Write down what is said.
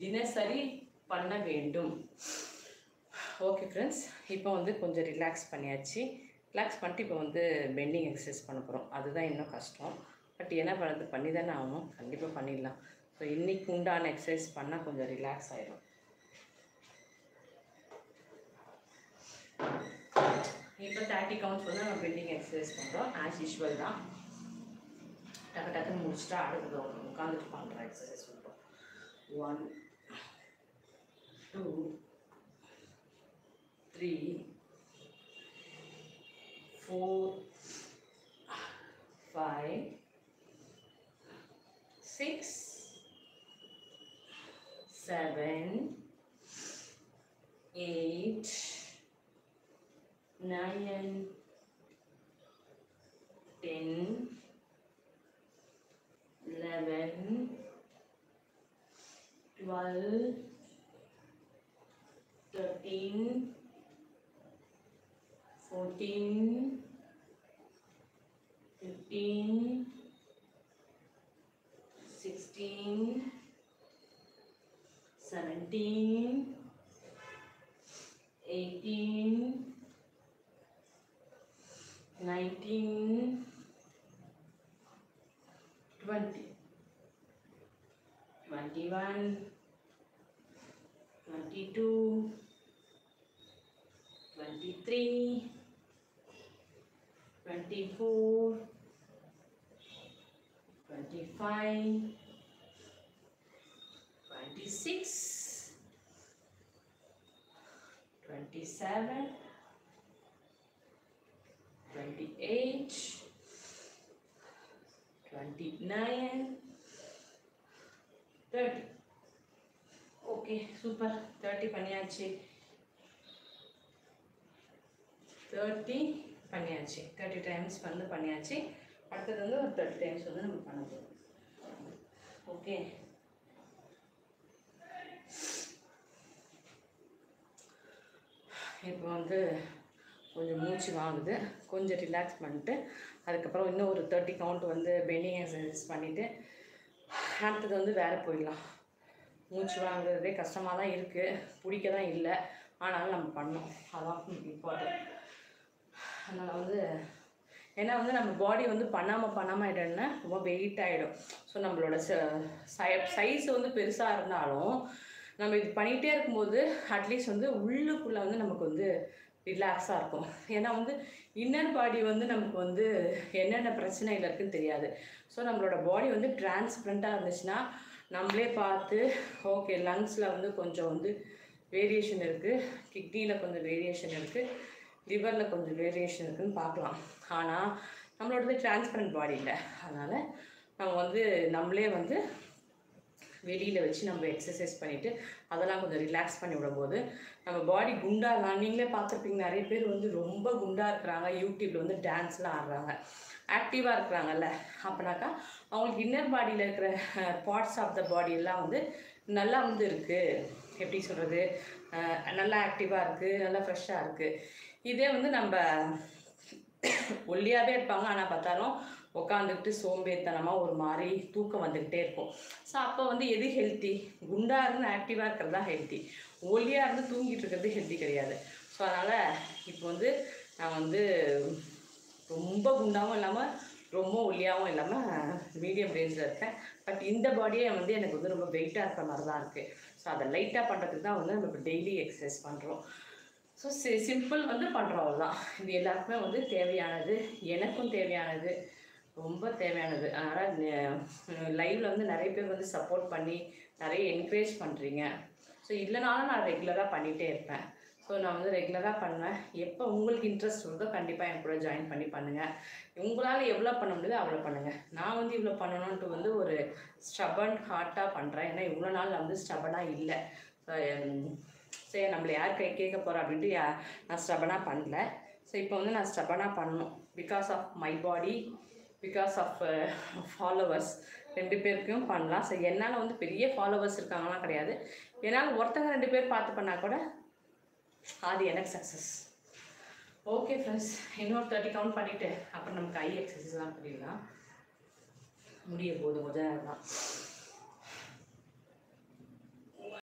தினசரி பண்ண வேண்டும். ஓகே ஃப்ரெண்ட்ஸ், இப்போ வந்து கொஞ்சம் ரிலாக்ஸ் பண்ணியாச்சு. ரிலாக்ஸ் பண்ணிட்டு இப்போ வந்து பெண்டிங் எக்ஸசைஸ் பண்ண போகிறோம். அதுதான் இன்னும் கஷ்டம். பட் என்ன பண்ணுறது, பண்ணி தானே ஆகணும். கண்டிப்பாக பண்ணிடலாம். ஸோ இன்றைக்கி உண்டான எக்ஸசைஸ் பண்ணால் கொஞ்சம் ரிலாக்ஸ் ஆகிடும். இப்போ 30 கவுண்ட்ஸ் வந்து நம்ம பெண்டிங் எக்ஸசைஸ் பண்ணுறோம். ஆஸ் யூஷுவல் தான். டக்கு டக்குன்னு முடிச்சுட்டா அடுத்தது உட்காந்துட்டு பண்ணுற எக்ஸசைஸ் பண்ணுறோம். 1 2 3 4 5 6 7 8 9 10 11 12 13 14 15 16 17 18 19 20 21 22 23 24 25 26 27 28 29 30. Okay, super. 30 பண்ணியாச்சு. 30 பண்ணியாச்சு. 30 டைம்ஸ் வந்து பண்ணியாச்சு. அடுத்தது வந்து ஒரு 30 டைம்ஸ் வந்து நம்ம பண்ண போகிறோம். ஓகே, இப்போ வந்து கொஞ்சம் மூச்சு வாங்குது. கொஞ்சம் ரிலாக்ஸ் பண்ணிட்டு அதுக்கப்புறம் இன்னும் ஒரு 30 கவுண்ட் வந்து பெண்டிங் எக்ஸசைஸ் பண்ணிவிட்டு அடுத்தது வந்து வேறு போயிடலாம். மூச்சு வாங்குறதே கஷ்டமாக தான் இருக்குது, பிடிக்க தான் இல்லை. ஆனாலும் நம்ம பண்ணோம், அதான் இம்பார்ட்டன்ட். அதனால் வந்து ஏன்னா வந்து நம்ம பாடி வந்து பண்ணாமல் ஆகிட்டோன்னா ரொம்ப வெயிட் ஆகிடும். ஸோ நம்மளோட சைஸ் வந்து பெருசாக இருந்தாலும் நம்ம இது பண்ணிகிட்டே இருக்கும்போது அட்லீஸ்ட் வந்து உள்ளுக்குள்ளே வந்து நமக்கு வந்து ரிலாக்ஸாக இருக்கும். ஏன்னா வந்து இன்னர் பாடி வந்து நமக்கு வந்து என்னென்ன பிரச்சனைகள் இருக்குதுன்னு தெரியாது. ஸோ நம்மளோட பாடி வந்து டிரான்ஸ்பரண்ட்டாக இருந்துச்சுன்னா நம்மளே பார்த்து ஓகே, லங்ஸில் வந்து கொஞ்சம் வந்து வேரியேஷன் இருக்குது, கிட்னியில் கொஞ்சம் வேரியேஷன் இருக்குது, லிவரில் கொஞ்சம் வேரியேஷன் இருக்குதுன்னு பார்க்கலாம். ஆனால் நம்மளோடது டிரான்ஸ்பரண்ட் பாடி இல்லை. அதனால் நம்ம வந்து நம்மளே வந்து வெளியில் வச்சு நம்ம எக்ஸசைஸ் பண்ணிவிட்டு அதெல்லாம் கொஞ்சம் ரிலாக்ஸ் பண்ணி விடும்போது நம்ம பாடி குண்டாகலாம். நீங்களே பார்த்துருப்பீங்க, நிறைய பேர் வந்து ரொம்ப குண்டாக இருக்கிறாங்க, யூடியூப்பில் வந்து டான்ஸ்லாம் ஆடுறாங்க, ஆக்டிவாக இருக்கிறாங்கல்ல. அப்படின்னாக்கா அவங்களுக்கு இன்னர் பாடியில் இருக்கிற பார்ட்ஸ் ஆஃப் த பாடியெல்லாம் வந்து நல்லா வந்து இருக்குது. எப்படி சொல்கிறது, நல்லா ஆக்டிவாக இருக்குது, நல்லா ஃப்ரெஷ்ஷாக இருக்குது. இதே வந்து நம்ம ஒல்லியாகவே இருப்பாங்க, ஆனால் பார்த்தாலும் உட்காந்துக்கிட்டு சோம்பேறித்தனமாக ஒரு மாதிரி தூக்கம் வந்துக்கிட்டே இருக்கும். ஸோ அப்போ வந்து எது ஹெல்த்தி? குண்டாக இருந்து ஆக்டிவாக இருக்கிறது தான் ஹெல்த்தி. ஒல்லியாக இருந்து தூங்கிட்டு இருக்கிறது ஹெல்த்தி கிடையாது. ஸோ அதனால் இப்போ வந்து நான் வந்து ரொம்ப குண்டாகவும் இல்லாமல் ரொம்ப ஒல்லியாகவும் இல்லாமல் மீடியம் ரேஞ்சில் இருக்கேன். பட் இந்த பாடியே வந்து எனக்கு வந்து ரொம்ப வெயிட்டாக இருக்கிற மாதிரி தான் இருக்குது. ஸோ அதை லைட்டாக பண்ணுறதுக்கு தான் வந்து நம்ம இப்போ டெய்லி எக்ஸசைஸ் பண்ணுறோம். ஸோ சிம்பிள் வந்து பண்ணுறோம், அவ்வளோதான். இது எல்லாருக்குமே வந்து தேவையானது, எனக்கும் தேவையானது, ரொம்ப தேவையானது. அதனால் லைவில் வந்து நிறைய பேர் வந்து சப்போர்ட் பண்ணி நிறைய என்கரேஜ் பண்ணுறீங்க. ஸோ இல்லைனாலும் நான் ரெகுலராக பண்ணிகிட்டே இருப்பேன். ஸோ நான் வந்து ரெகுலராக பண்ணுவேன். எப்போ உங்களுக்கு இன்ட்ரெஸ்ட் வருதோ கண்டிப்பாக என் கூட ஜாயின் பண்ணி பண்ணுங்கள். உங்களால் எவ்வளோ பண்ண முடியுதோ அவ்வளோ பண்ணுங்கள். நான் வந்து இவ்வளோ பண்ணணுன்ட்டு வந்து ஒரு ஸ்டபன் ஹார்ட்டாக பண்ணுறேன். ஏன்னா இவ்வளோ நாள் நான் வந்து ஸ்டபனாக இல்லை. சரி, நம்மளை யார் கேட்க போகிறா அப்படின்ட்டு நான் ஸ்டபனாக பண்ணல. ஸோ இப்போ வந்து நான் ஸ்டபனாக பண்ணணும். Because of my body, because of followers, 2 பேருக்கும் பண்ணலாம். ஸோ என்னால் வந்து பெரிய ஃபாலோவர்ஸ் இருக்காங்கலாம் கிடையாது. என்னால் ஒருத்தங்க 2 பேர் பார்த்து பண்ணால் கூட அது எனக்கு சக்ஸஸ். ஓகே ஃப்ரெண்ட்ஸ், இன்னொரு 30 கவுண்ட் பண்ணிவிட்டு அப்புறம் நமக்கு ஐ எக்ஸசைஸ்லாம் பண்ணிடலாம். முடிய போது கொஞ்சம் நேரம் தான்.